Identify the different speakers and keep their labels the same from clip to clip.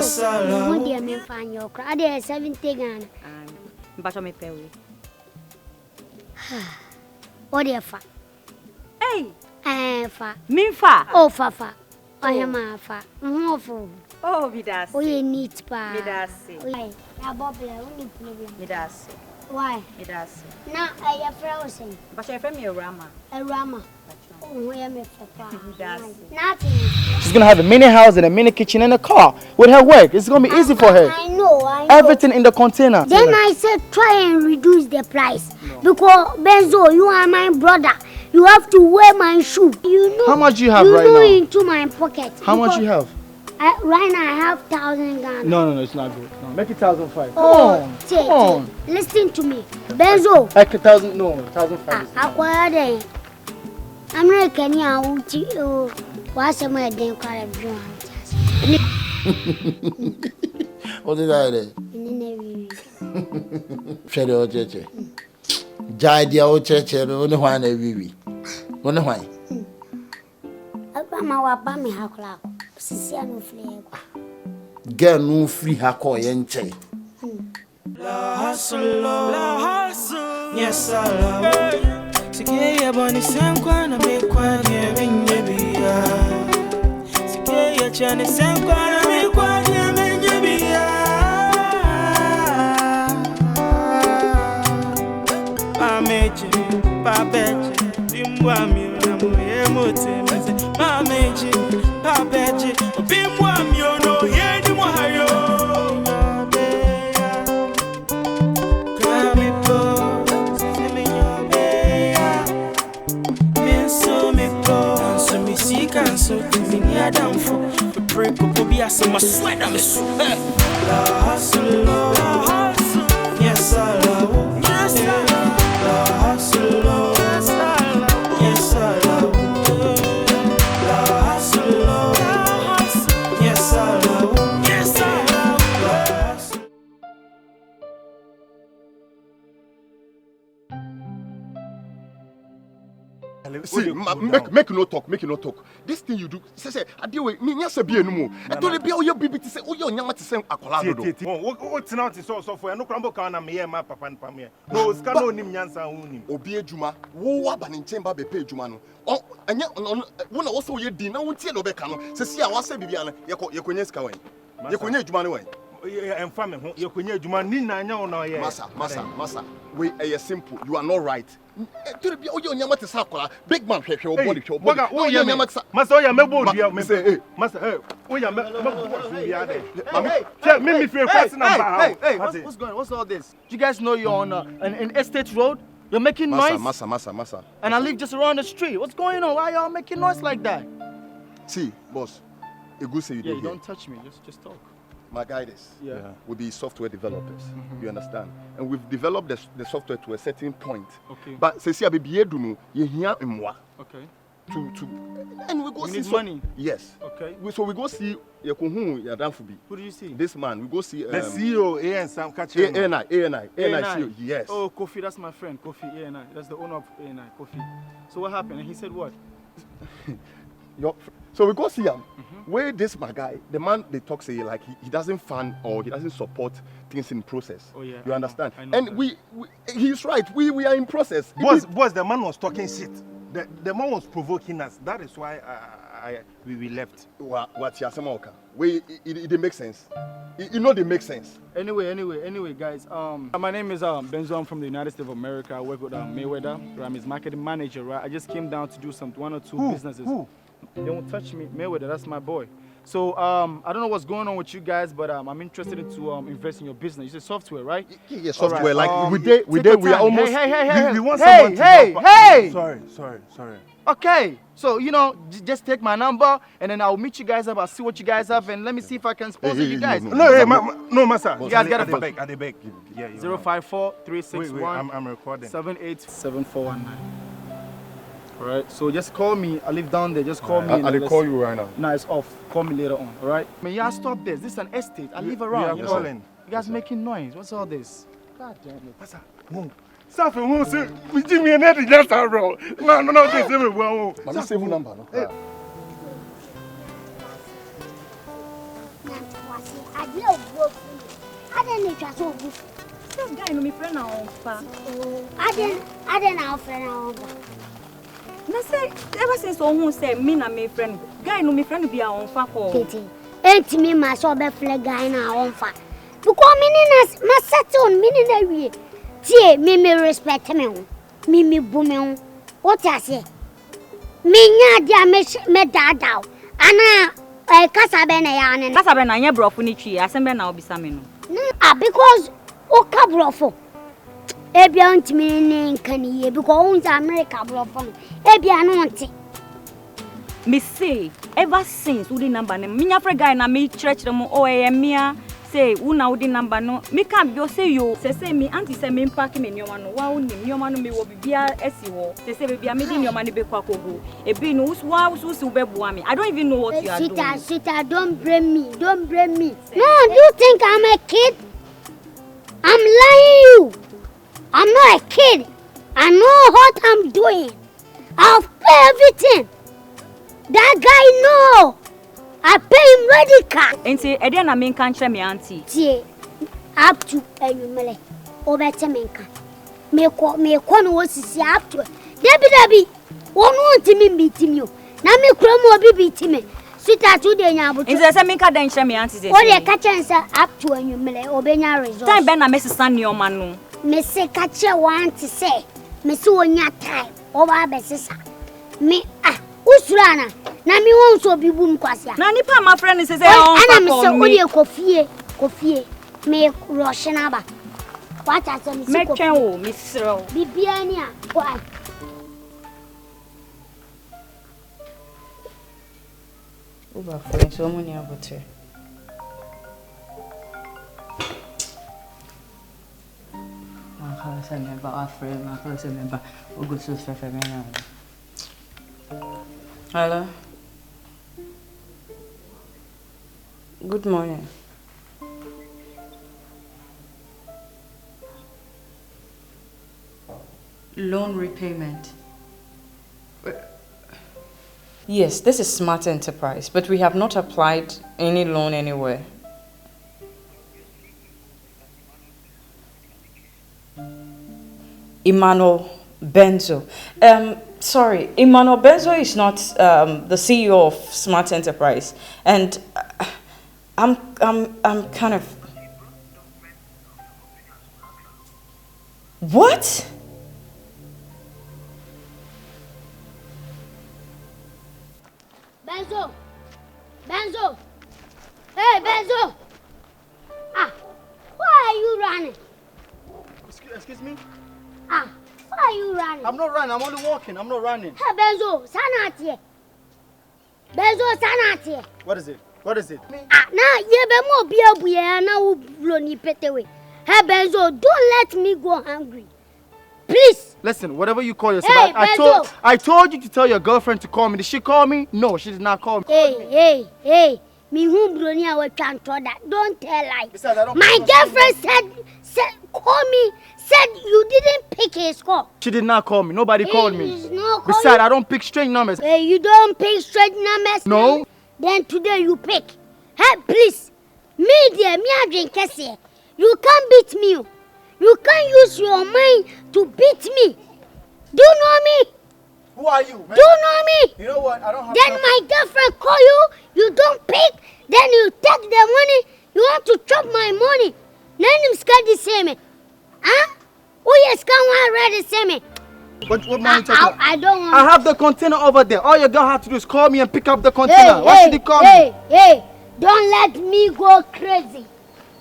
Speaker 1: Yes, I love. Dear me, find your crowd. There 70 Ghana.
Speaker 2: But me pay we.
Speaker 1: Oh, dear fa.
Speaker 2: Hey,
Speaker 1: Fa.
Speaker 2: me fa.
Speaker 1: Oh, fa. I am a fa.
Speaker 2: Oh, Midas.
Speaker 1: Oh, you need pa.
Speaker 2: Midasi.
Speaker 1: Why? I bought the only problem.
Speaker 2: Midasi.
Speaker 1: Why?
Speaker 2: Midasi.
Speaker 1: Now I am frozen.
Speaker 2: But I from your Rama.
Speaker 1: A Rama. Oh, I am a nothing.
Speaker 3: She's gonna have a mini house and a mini kitchen and a car with her work. It's gonna be easy for her.
Speaker 1: I know.
Speaker 3: Everything in the container.
Speaker 1: Then I said try and reduce the price. No. Because Benzo, you are my brother. You have to wear my shoe. You know.
Speaker 3: How much do you have right
Speaker 1: now?
Speaker 3: now?
Speaker 1: Into my pocket.
Speaker 3: How much you have?
Speaker 1: Right now I have 1,000 Ghana.
Speaker 3: No, it's not good. No, make it 1,500.
Speaker 1: Oh, come on. Listen to me. Benzo.
Speaker 3: Like 1,000, no, 1,500.
Speaker 1: I'm not Kenny. What's the matter? Then
Speaker 4: What is that? Share your church. Jai old church, only one a wee. One why?
Speaker 1: My wapa me hakla. Sisi anu free.
Speaker 4: Girl no free hako yenche.
Speaker 5: La hustle, yes I love. Sikeye boni senkwa na mekwa nye biya. Sikeye chane senkwa na mekwa nye biya. Pameje, papeje, bimwa mi na moye mote mase. Pameje, papeje, bimwa mi ono ye ni mo hayo. So give me a damn for the pray to be a summer sweat on me. La hustle, yes I love, yes I love. La hustle, yes I love, la hustle, yes I love, yes I love.
Speaker 6: See, make no talk. This thing you do, say, I deal with me, yes, be no. I told you, your baby to say, oh, your young to say, I call out.
Speaker 7: What's not so for no crumble can me and my papa and Pamia. No, Scano Nim Yansa Unim.
Speaker 6: Obie Juma, wo up and in chamber be pay Jumano. Oh, and yet, one also your dinner won't tell Obecano. Say, I was a Bibiana, Yakoneska way. Yakone Jumano way.
Speaker 7: And family, you can hear Juman Nina, no,
Speaker 6: Massa. We are simple. You are not right. To be your young Matasaka, big man, your body, your body. Oh, young
Speaker 7: Masoya, Mabo, Master, we are me feel person.
Speaker 3: Hey, what's going on? What's all this? Do you guys know you're on an estate road? You're making noise?
Speaker 6: Massa.
Speaker 3: And I live just around the street. What's going on? Why y'all making noise like that?
Speaker 6: See, boss, a good say you
Speaker 3: you don't touch me. Just talk.
Speaker 6: My guidance will be software developers. You understand? And we've developed the software to a certain point.
Speaker 3: Okay.
Speaker 6: But say see abiye dunu ye hia mwa.
Speaker 3: Okay.
Speaker 6: To and we go
Speaker 3: we
Speaker 6: see
Speaker 3: need money.
Speaker 6: Yes.
Speaker 3: Okay.
Speaker 6: So we go see Yekohu Yadanfubi.
Speaker 3: Who do you see?
Speaker 6: This man. We go see
Speaker 7: the CEO and Sam Catcher.
Speaker 6: ANI CEO. Yes.
Speaker 3: Oh, Kofi, that's my friend. Kofi ANI. That's the owner of ANI, Kofi. So what happened? And he said what?
Speaker 6: So we go see him. Where this my guy, the man they talk say like he doesn't fund or he doesn't support things in process.
Speaker 3: Oh yeah.
Speaker 6: You understand?
Speaker 3: I know
Speaker 6: and
Speaker 3: that.
Speaker 6: He's right. We are in process.
Speaker 7: Boss, the man was talking shit. The man was provoking us. That is why we left.
Speaker 6: What Yasamoka? It makes sense. You know they make sense.
Speaker 3: Anyway, guys. My name is Benzo. I'm from the United States of America. I work with Mayweather. I'm his marketing manager. Right. I just came down to do one or two businesses.
Speaker 7: Who?
Speaker 3: They won't touch me. Mayweather, that's my boy. So I don't know what's going on with you guys, but I'm interested into invest in your business. You say software, right?
Speaker 6: Yeah, software.
Speaker 3: Right.
Speaker 6: Like we are almost.
Speaker 3: Hey,
Speaker 7: we want someone to
Speaker 3: hey!
Speaker 7: Sorry.
Speaker 3: Okay, so just take my number and then I'll meet you guys up. I'll see what you guys have and let me see if I can sponsor you guys.
Speaker 7: No, Master.
Speaker 3: You guys got
Speaker 7: a beg. I beg. Yeah.
Speaker 3: 054-361.
Speaker 7: I'm recording.
Speaker 3: 787419. All right, so just call me. I live down there. Just call me.
Speaker 6: I'll call you right now.
Speaker 3: No, it's off. Call me later on. All right. Man, y'all stop this. This is an estate. I live around.
Speaker 7: You calling?
Speaker 3: You guys making noise. What's all this? God damn it.
Speaker 7: What's up? Safi who say we give me another just a roll. No, this is me. Well,
Speaker 6: that's the number. No?
Speaker 1: didn't trust so good.
Speaker 2: Some guy no me friend na on fa.
Speaker 1: I didn't have friend over.
Speaker 2: Na say ever since who say me na me friend. Guy no me friend be on fa ko.
Speaker 1: Titi. Ain't me my so be flag guy na on fa. Because me na settle me na wie. Tie me respect me. Me boom. What I say? Me nya dia me dada. Ana Akabenezer.
Speaker 2: Akabenezer na nye brofo ni twi asembe na obisa me no.
Speaker 1: Because oka brofo. Ebia ntimi ni nkaniye because unza America brofo no. Ebia no nti.
Speaker 2: Me say ever since we the number me nya frɛ guy na me church them mia say una we the number no me can be say yo say me auntie say me pack me nyoma no wa unim nyoma no me wo bibia esi ho say bibia me di nyoma no be kwa kogo e bi no wo be boa me I don't even know what you are doing.
Speaker 1: Sita, don't blame me. Don't blame me. No, do you think I'm a kid? I'm lying you. I'm not a kid. I know what I'm doing. I'll pay everything. That guy no. I pay him ready car.
Speaker 2: Enti e dey na me kan kire me auntie.
Speaker 1: Tie up to enyumele. Obete menka. Me ko no osisi up to. Debi. Wonu ntimi mbitimi o. Na me kro mo obi bitimi. Sita to dey nya abuto.
Speaker 2: Enti say me ka den kire me auntie say.
Speaker 1: O dey ka chance up to enyumele obenya result.
Speaker 2: Time be na me sesa nioma no.
Speaker 1: Me se ka che want to say. Me se onya time. Oba be sesa. Me usurana. Na me won so bibum kwase.
Speaker 2: Na nipa my friend say on
Speaker 1: ana me se o dey kofie. Me rush na ba. What I say me se
Speaker 2: kofie. Me twen o, me sro.
Speaker 1: Bibia ni a. Why?
Speaker 8: Over for so many about her. I remember our friend, I can't remember who goes to Fefe. Hello. Good morning. Loan repayment. Yes, this is Smart Enterprise, but we have not applied any loan anywhere. Emmanuel Benzo. Sorry, Emmanuel Benzo is not the CEO of Smart Enterprise, and I'm kind of. What?
Speaker 1: Benzo. Hey, Benzo. Why are you running?
Speaker 3: Excuse me?
Speaker 1: Why are you running?
Speaker 3: I'm not running, I'm only walking, I'm not running.
Speaker 1: Hey, Benzo, sanati. Benzo, sanati.
Speaker 3: What is it? What is it?
Speaker 1: Now, you be more be a now blonny petewe. Hey, Benzo, don't let me go hungry. Please.
Speaker 3: Listen, whatever you call yourself,
Speaker 1: hey,
Speaker 3: I told you to tell your girlfriend to call me. Did she call me? No, she did not call me.
Speaker 1: Hey. Me whom brony I will try that. Don't tell lies.
Speaker 3: Besides,
Speaker 1: my girlfriend said call me, said you didn't pick his call.
Speaker 3: She did not call me. Nobody called me.
Speaker 1: Besides,
Speaker 3: I don't pick strange numbers.
Speaker 1: Hey, you don't pick strange numbers?
Speaker 3: No.
Speaker 1: Then today you pick. Hey, please. Me dear, me I drink here. You can't beat me. You can't use your mind to beat me. Do you know me?
Speaker 3: Who are you, man?
Speaker 1: Do you know me?
Speaker 3: You know what? I don't have.
Speaker 1: Then my girlfriend call you don't pick. Then you take the money. You want to chop my money. Then you scared the same. Huh? Who is ready the same?
Speaker 3: What money you talking about?
Speaker 1: I don't want.
Speaker 3: I have the container over there. All your girl have to do is call me and pick up the container. Why should you call me?
Speaker 1: Hey, don't let me go crazy.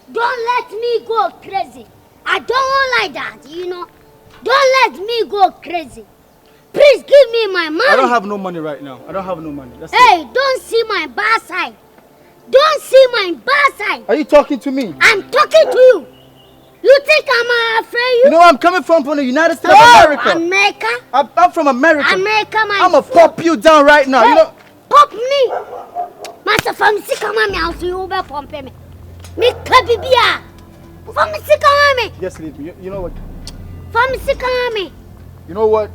Speaker 1: Don't let me go crazy. I don't want like that, you know. Don't let me go crazy. Please give me my money.
Speaker 3: I don't have no money right now. I don't have no money. That's
Speaker 1: it. Don't see my bad side. Don't see my bad side.
Speaker 3: Are you talking to me?
Speaker 1: I'm talking to you. You think I'm afraid of you?
Speaker 3: You know where I'm coming from the United States of America.
Speaker 1: America?
Speaker 3: I'm from America.
Speaker 1: I'm
Speaker 3: gonna pop you down right now.
Speaker 1: Hey,
Speaker 3: you know?
Speaker 1: Pop me. Master, from Sikama, I'll see you pump me. Me Kabibia. From Sikama.
Speaker 3: Just leave me. You know what?
Speaker 1: From Sikama.
Speaker 3: You know what?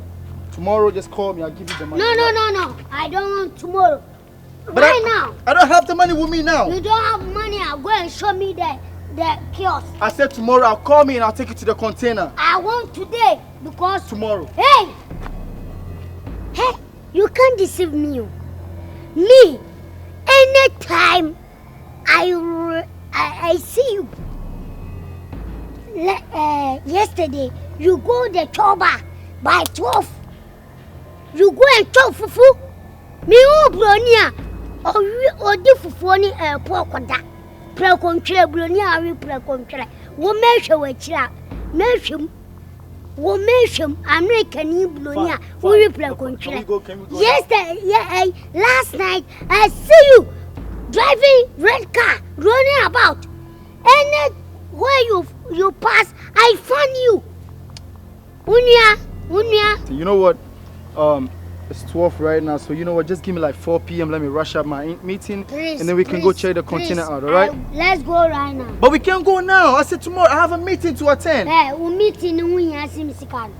Speaker 3: Tomorrow, just call me. I'll give you the money.
Speaker 1: No. I don't want tomorrow.
Speaker 3: But
Speaker 1: right now.
Speaker 3: I don't have the money with me now.
Speaker 1: You don't have money. I'll go and show me the the kiosk.
Speaker 3: I said tomorrow. I'll call me and I'll take you to the container.
Speaker 1: I want today because
Speaker 3: Tomorrow.
Speaker 1: Hey, you can't deceive me. Me, anytime I see you. Yesterday you go the choba by 12. You go and chop fufu. Me bronia or di fufu ni pork da. Precontre bronia we precontre. Wo mehwe we kira. Mehwem. Wo mehwem American bronia we precontre. Yesterday, last night I see you driving red car running about. And where you pass, I found you. Unia.
Speaker 3: You know what? It's 12 right now, so you know what? Just give me like 4 p.m. Let me rush up my meeting, and then we can go check the container out. All right?
Speaker 1: Let's go right now.
Speaker 3: But we can't go now. I said tomorrow. I have a meeting to attend.
Speaker 1: Hey, we meeting unia simsikan.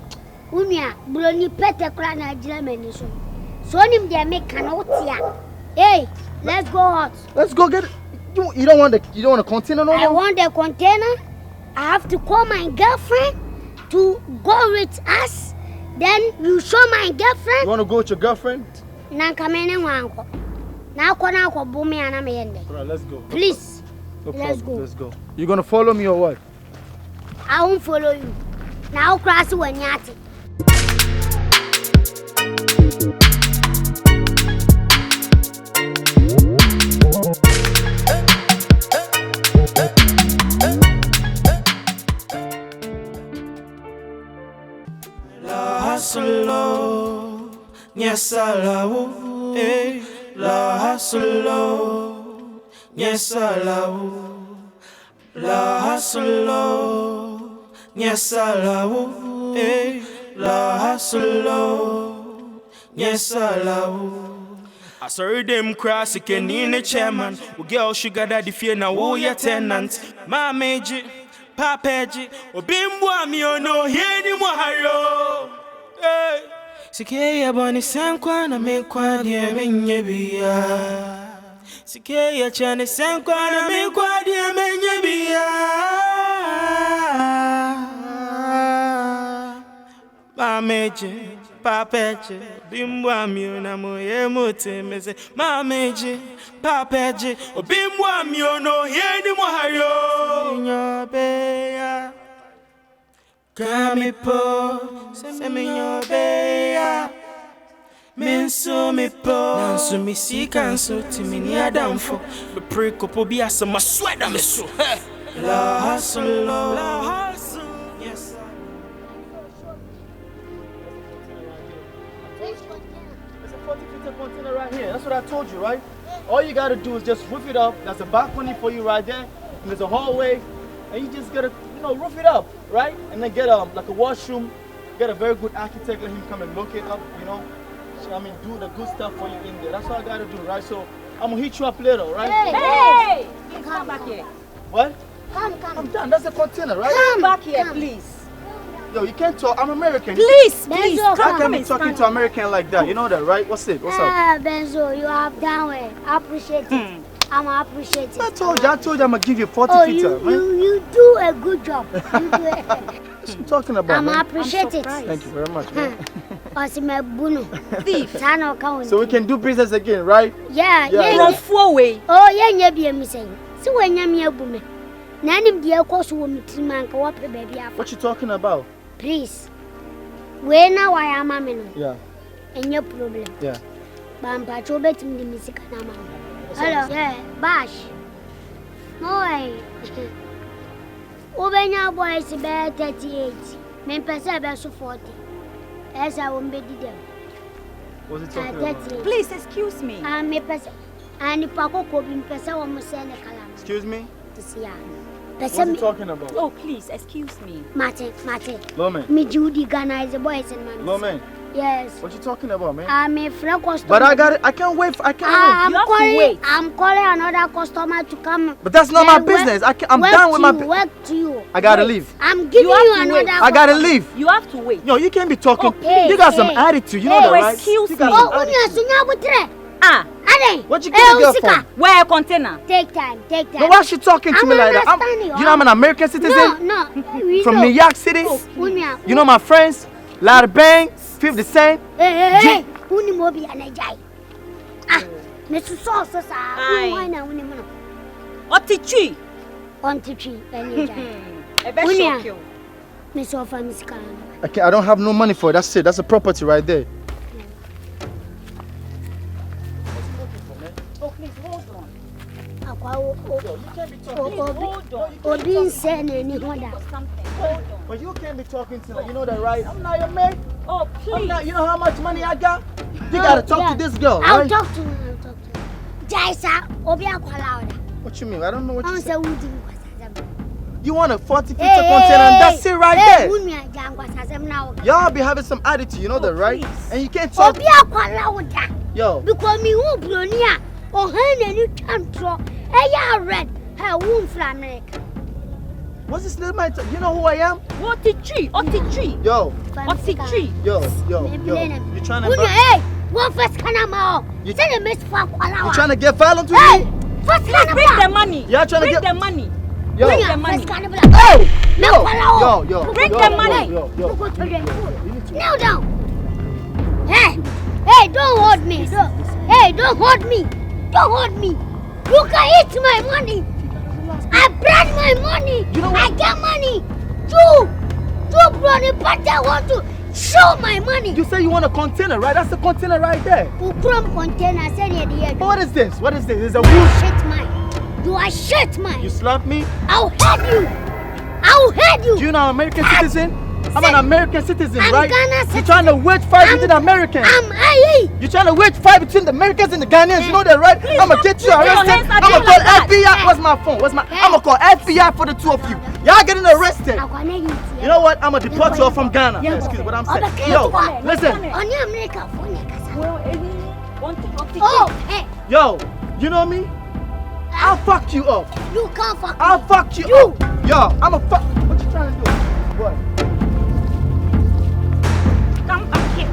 Speaker 1: Unia broni pete kura na Germany so. So nim dey make canotia. Hey, let's go out.
Speaker 3: Let's go get it. You don't want a container no more?
Speaker 1: I want the container. I have to call my girlfriend to go with us. Then you show my girlfriend.
Speaker 3: You want to go with your girlfriend?
Speaker 1: Na kamene wanko. Na ko bumi ana me yende.
Speaker 3: All right, let's go.
Speaker 1: Please.
Speaker 3: No
Speaker 1: Let's
Speaker 3: problem.
Speaker 1: go.
Speaker 3: Let's go. You gonna follow me or what?
Speaker 1: I won't follow you. Now cross when yati.
Speaker 5: Solo, yes, I love, la solo, yes, I love, la solo, yes, I love, la solo, yes, I love. I saw them cross again in the chairman. We girl sugar daddy fear now, oh, your tenant, my major, papaji, or bimbo, me or no, here anymore. Hey, Sikeya boni sankwa na menkwa die menye biya. Sikeya chane sankwa na menkwa die menye biya. Mameje, papeje, bimbwa miona moye mutemeze. Mameje, papeje, bimbwa miono yeni mohayo. Nyobeya. Kami po, se minyo beya. Menso me po, nanso mi si kanso timini adamfo. Be pray kopo bi asama sweda me so. La hustle, yes.
Speaker 3: There's a 40-feet container right here. That's what I told you, right? All you gotta do is just roof it up. That's a balcony for you right there. And there's a hallway, and you just gotta, roof it up, right? And then get like a washroom. Get a very good architect, let him come and look it up, So, do the good stuff for you in there. That's all I gotta do, right? So I'm gonna hit you up later, right?
Speaker 2: Hey! Come back here.
Speaker 3: What?
Speaker 1: Come.
Speaker 3: I'm done. That's the container, right?
Speaker 2: Come back here, please.
Speaker 3: Yo, you can't talk. I'm American.
Speaker 2: Please.
Speaker 3: I can't be talking to American like that. You know that, right? What's it? What's up?
Speaker 1: Benzo, you have done well. I appreciate it. I'm appreciating.
Speaker 3: I told you I'm gonna give you 40 feet, man.
Speaker 1: You do a good job.
Speaker 3: What you talking about,
Speaker 1: I'm
Speaker 3: man?
Speaker 1: appreciate it.
Speaker 3: Thank you very much, man.
Speaker 2: Thief.
Speaker 3: So we can do business again, right?
Speaker 1: Yeah.
Speaker 2: Away.
Speaker 1: Oh, yeah, be me saying. So when you're me a woman, Nanim dear course woman to man go up, baby.
Speaker 3: What you talking about?
Speaker 1: Please. Where now I am,
Speaker 3: Yeah.
Speaker 1: And your problem.
Speaker 3: Yeah.
Speaker 1: Bamba, to bet me the music. Hello, yeah, Bash. No, Obenya boys about 38. Men perceive 40. As I won't be them.
Speaker 3: What's it talking about?
Speaker 2: Please, excuse me.
Speaker 1: I'm a person. And if I go in person, I'm a calam.
Speaker 3: Excuse me?
Speaker 1: To see ya.
Speaker 3: What's he talking about?
Speaker 2: Oh, please, excuse me.
Speaker 1: Mate.
Speaker 3: Loman.
Speaker 1: Me Judy Ghana is a boys and man.
Speaker 3: Loman.
Speaker 1: Yes.
Speaker 3: What you talking about, man?
Speaker 1: I'm a friend customer.
Speaker 3: But I got it. I can't wait. I can't wait.
Speaker 1: I'm calling another customer to come.
Speaker 3: But that's not my business. I'm done with my business.
Speaker 1: Work to you.
Speaker 3: I gotta leave.
Speaker 1: I'm giving you another.
Speaker 3: I gotta leave.
Speaker 2: You have to wait.
Speaker 3: Yo, you can't be talking.
Speaker 1: Okay,
Speaker 3: You got some attitude. You know that, right?
Speaker 2: Excuse me.
Speaker 1: Oh, unya sunya butre.
Speaker 2: Ah.
Speaker 1: Ana
Speaker 3: What you get a girl from?
Speaker 2: Where container?
Speaker 1: Take time.
Speaker 3: No, why is she talking to me like that? You know I'm an American citizen?
Speaker 1: No.
Speaker 3: From New York City? You know my friends? Larry Bang, 50 Cent.
Speaker 1: Hey. Uni mobi anajai. Mesu sauce sa. Why na uni mono?
Speaker 2: Otichi.
Speaker 1: Anajai.
Speaker 2: Ebe
Speaker 1: Mesu ofa miska.
Speaker 3: Okay, I don't have no money for it. That's it. That's a property right there.
Speaker 2: Oh, please hold on.
Speaker 3: But you can't be talking to me. You know that, right? I'm not your mate.
Speaker 2: Oh, please.
Speaker 3: You know how much money I got? You gotta talk to this girl,
Speaker 1: I'll
Speaker 3: right?
Speaker 1: talk to her. Jaisa, Obi Akwalauda.
Speaker 3: What you mean? I don't know what you
Speaker 1: say.
Speaker 3: You want a 40 feet container and that's it right there. Y'all be having some attitude, you know that, right? And you can't talk.
Speaker 1: Obi Akwalauda.
Speaker 3: Yo.
Speaker 1: Because me who blonia or hand and you can't draw. Hey, red. Her womb from America.
Speaker 3: What's this little man? You know who I am?
Speaker 2: Otichi.
Speaker 3: Yo.
Speaker 2: Otichi.
Speaker 3: Yo. You trying to?
Speaker 1: Hey, what first can I know? You tell me for
Speaker 3: You trying to get violent with
Speaker 1: me?
Speaker 2: First can I bring the money?
Speaker 3: Yeah, trying to get
Speaker 2: the money.
Speaker 3: Yo.
Speaker 2: Bring the money.
Speaker 3: Hey. Yo.
Speaker 2: Bring the money.
Speaker 1: Kneel down. Hey, don't hold me. Don't hold me. You can eat my money. I brought my money.
Speaker 3: You know what?
Speaker 1: I get money. You brother, but I want to show my money.
Speaker 3: You say you want a container, right? That's a container right there.
Speaker 1: Ukrom container.
Speaker 3: What is this? It's a wood.
Speaker 1: Shit mine. You are shit mine.
Speaker 3: You slap me?
Speaker 1: I'll head you.
Speaker 3: Do you know I'm an American citizen? I'm an American citizen, right?
Speaker 1: Ghana
Speaker 3: You're trying to wage fight between the Americans. You're trying to wage fight between the Americans and the Ghanaians. You know that, right? I'm gonna get you arrested. I'm gonna call FBI. Where's my phone? I'm gonna call FBI for the two of you. Y'all getting arrested. You know what? I'm gonna deport you all from Ghana. Excuse me, what I'm saying. Yo, listen. Yo, you know me? I'll fuck you up.
Speaker 1: You can't fuck me.
Speaker 3: I'll fuck you up. Yo, I'm a fuck. What you trying to do? What?
Speaker 2: Come back here.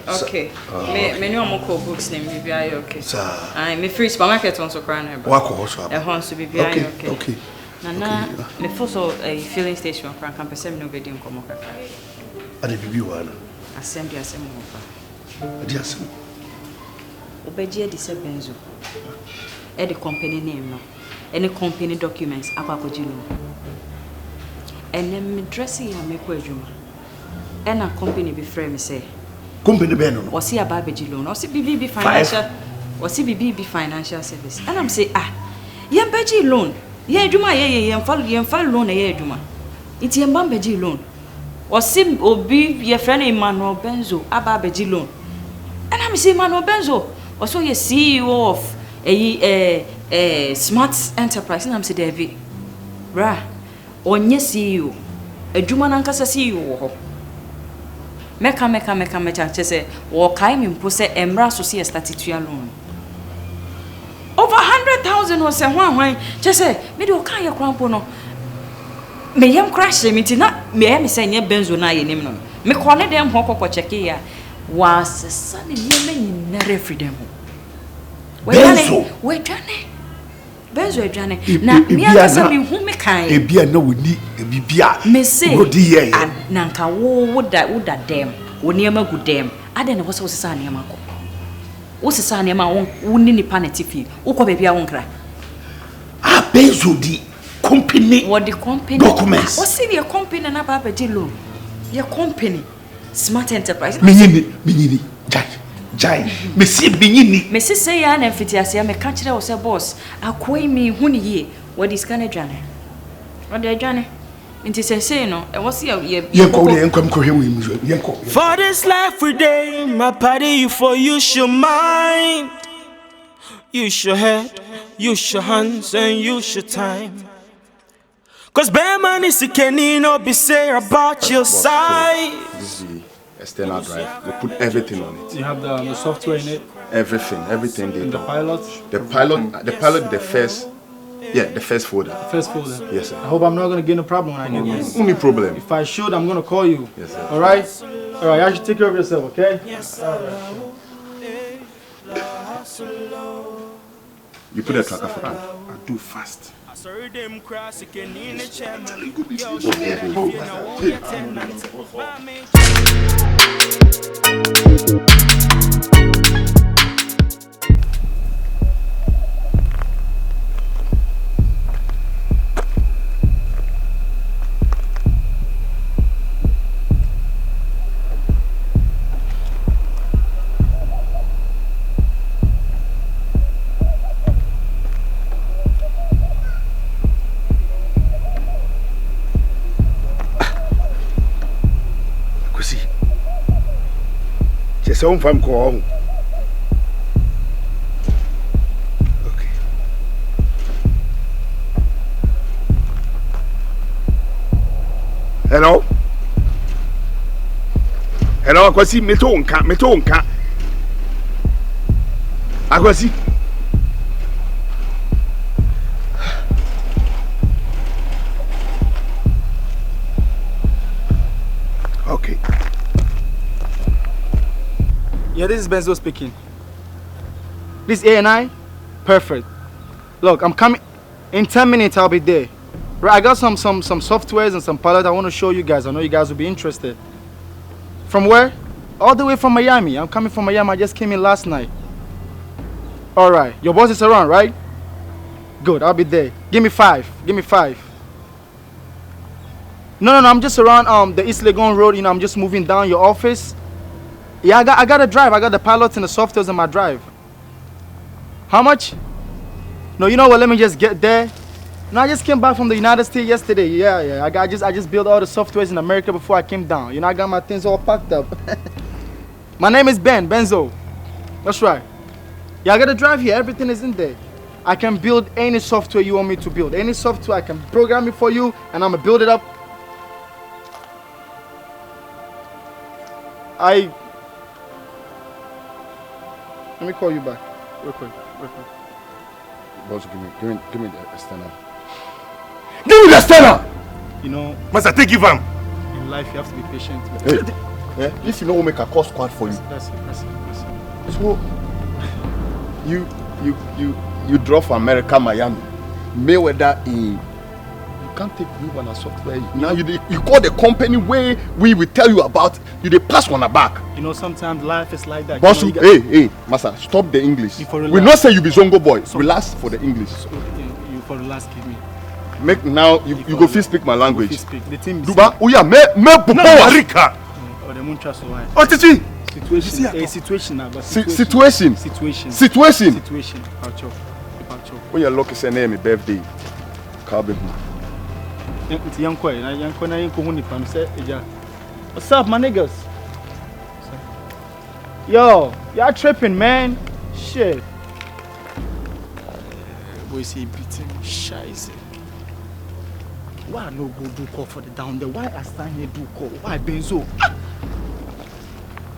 Speaker 2: Okay. Me no more books name BBI okay. I me free supermarket on so crying. A horse to BBI okay. Nana me for so a filling station from campus no be dim komo kaka.
Speaker 9: Ade bibi wana.
Speaker 2: Asem ho pa.
Speaker 9: Ade asem.
Speaker 2: Obeji e disturbance. E the company name no. Any company documents akwakoji no. And me dressing ya me ko adwuma. And a company be frame me say.
Speaker 9: Company be no.
Speaker 2: Was he a babeji loan? Was it BBB financial? Was he BBB financial service? And I'm say ye beji loan. Ye adwuma ye fall loan ye adwuma. Iti yamba beji loan. Was him obi ye friend Emmanuel Benzo ababeji loan. And I'm say Emmanuel Benzo was so ye CEO of a smart enterprise. And I'm say David, bra, onye CEO. Adwuma nankasa CEO ho. Meka chese wo kai me mpo se emra so se statutory loan over 100,000 was se hwan chese me de o kan ye krampo no me yem crash me ti na me se nye benzo na ye nim no me ko ne dem ho kokko check ya was se ne me nyina freedom we dwane benzo edwane na me asa me hu me kan
Speaker 9: ebia na woni ebibia
Speaker 2: me say
Speaker 9: rodi ye
Speaker 2: na nka wo da dem wo niam agu dem ade na wo se wo sesa niam akọ wo sesa niam wo ni nipa na tifi wo kọ bebia wo nkra
Speaker 9: benzo di company
Speaker 2: what the company
Speaker 9: documents
Speaker 2: what see the company na ba be loan your company smart enterprise
Speaker 9: minyini jai me si binyini
Speaker 2: me say ya na mfitiase me ka kire wo se boss akoi mi hu ni ye what is kana dwane what dey dwane inti say no e wo se ye
Speaker 5: for this life we day my party you for use your mind, use your head, use your hands and use your time. Cause bear man is can no be say about your side.
Speaker 6: This is the external drive. We put everything on it.
Speaker 10: You have the software in it?
Speaker 6: Everything they
Speaker 10: the
Speaker 6: do.
Speaker 10: pilot?
Speaker 6: The pilot is the first Yeah, the first folder.
Speaker 3: First folder.
Speaker 6: Yes, sir.
Speaker 3: I hope I'm not gonna get no problem when I get there.
Speaker 6: Only problem.
Speaker 3: If I should, I'm gonna call you.
Speaker 6: Yes, sir.
Speaker 3: All right. All right. You should take care of yourself, okay?
Speaker 6: You put a tracker for that.
Speaker 9: I'll do fast. So I'm going. Okay. Hello. Hello, Akwasi. Metonka. Akwasi. Okay.
Speaker 3: Yeah, this is Benzo speaking. This A&I? Perfect. Look, I'm coming. In 10 minutes, I'll be there. Right, I got some softwares and some pilots I want to show you guys. I know you guys will be interested. From where? All the way from Miami. I'm coming from Miami. I just came in last night. All right. Your boss is around, right? Good, I'll be there. Give me 5. No, I'm just around the East Legon Road. You know, I'm just moving down your office. Yeah, I got a drive. I got the pilots and the softwares in my drive. How much? No, you know what? Let me just get there. No, I just came back from the United States yesterday. Yeah. I just built all the softwares in America before I came down. You know, I got my things all packed up. My name is Benzo. That's right. Yeah, I got a drive here. Everything is in there. I can build any software you want me to build. Any software, I can program it for you, and I'm gonna build it up. Let me call you back, real quick.
Speaker 6: Boss, give me the external.
Speaker 9: Give me the external!
Speaker 3: You know,
Speaker 9: Master, take it from.
Speaker 3: in life you have to be patient.
Speaker 6: Hey, yeah, if you know, we'll make a call squad for you.
Speaker 3: That's it.
Speaker 6: So, you drove from America, Miami, Mayweather in. You can't take you on a software. Now you call the company where we will tell you about. You they pass on the back.
Speaker 3: You know, sometimes life is like that.
Speaker 6: Boss,
Speaker 3: you know,
Speaker 6: hey, Master, stop the English.
Speaker 3: We
Speaker 6: not say you be Zongo boy. Relax for the English.
Speaker 3: So, you for the last give me.
Speaker 6: Make now you go feel speak my language.
Speaker 3: The team.
Speaker 6: Duba, oya me
Speaker 9: Marika.
Speaker 3: Or the moon trust why.
Speaker 9: Oh, Titi.
Speaker 3: Situation now, but
Speaker 6: Situation.
Speaker 3: Pacho.
Speaker 6: When you're lucky, say name birthday. Kabe.
Speaker 3: What's up, my niggas? Yo, y'all tripping, man. Shit. Boy, see beating Scheiße. Why I no go do call for the down there? Why I stand here do call? Why Benzo?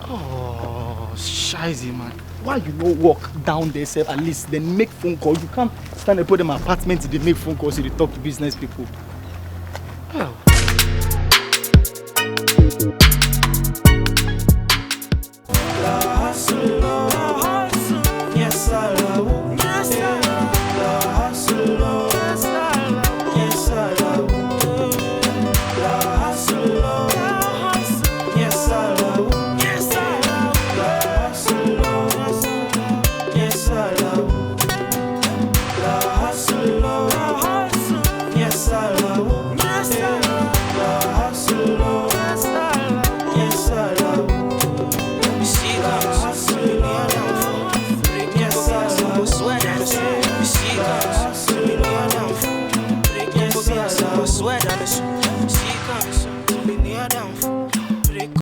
Speaker 3: Oh, Scheiße, man. Why you no walk down there, sir, at least then make phone call? You can't stand and put in my apartment they make phone calls, so they talk to business people. Oh.